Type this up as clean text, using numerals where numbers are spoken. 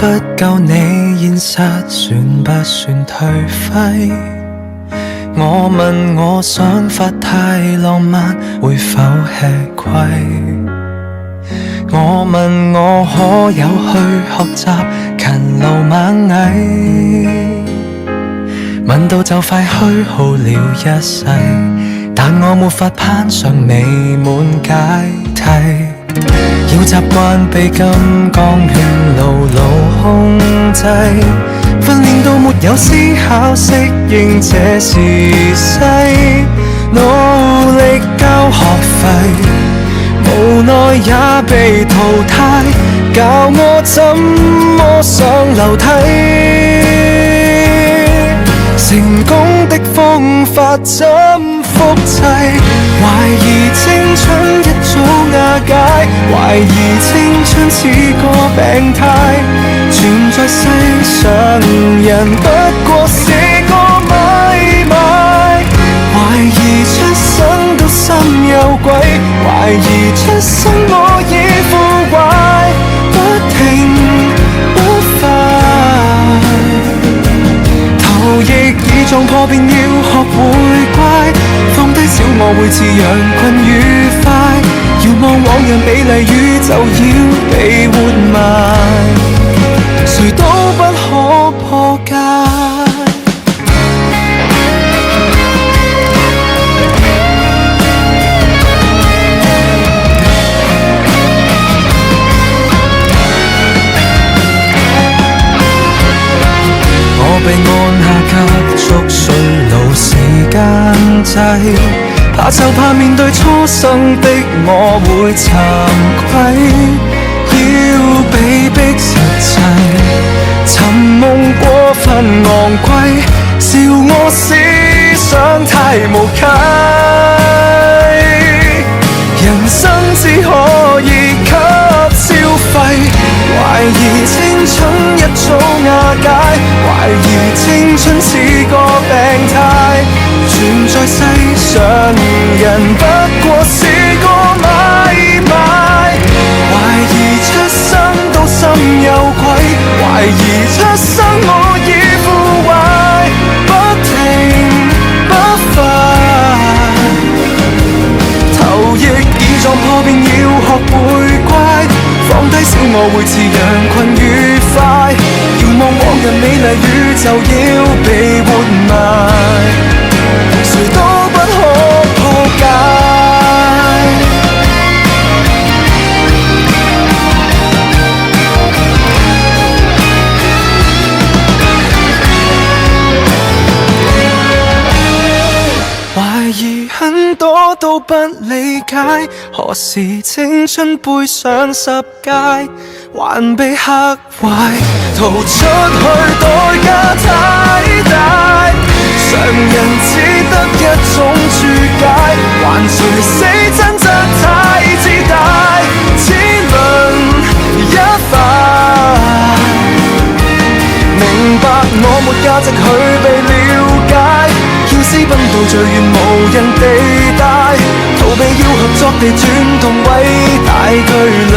不夠你現實算不算頹廢？我問我想法太浪漫會否吃虧？我問我可有去學習勤勞猛毅？問到就快虛耗了一世，但我沒法攀上美滿階梯。要習慣被金剛圈牢牢控制，訓練到沒有思考適應這時勢，努力交學費，無奈也被淘汰，教我怎麼上樓梯。成功的方法怎複製？懷疑青春一早瓦解，懷疑青春似個病態，存在世上人不過是個買賣。懷疑出生都心有鬼，懷疑出生我已腐壞，不停不快。頭翼已撞破便要學會乖，放低小我會似羊群愉快，遙望往日美麗宇宙要被活埋，誰都不可破解。我被按下急速衰老時間掣，怕就怕面對初生的我會慚愧，要被逼實際，尋夢過分昂貴，笑我思想太無稽，人生只可以給消費，懷疑青春一早瓦解，懷疑青春似個病態，存在世上人不過是個買賣，懷疑出生都心有愧，懷疑出生我已腐壞，不停不快，頭翼已撞破便要學會乖，放低小我會似羊群愉快，遙望往日美麗宇宙要被活埋，誰都不可破解。懷疑很多都不理解，何時青春背上10屆，還被嚇壞，逃出去代價太大，常人只得一種注解，還誰死掙扎太自大，只論一塊，明白我沒價值去被了解，要私奔到最遠無人地帶，逃避要合作地轉動偉大巨輪。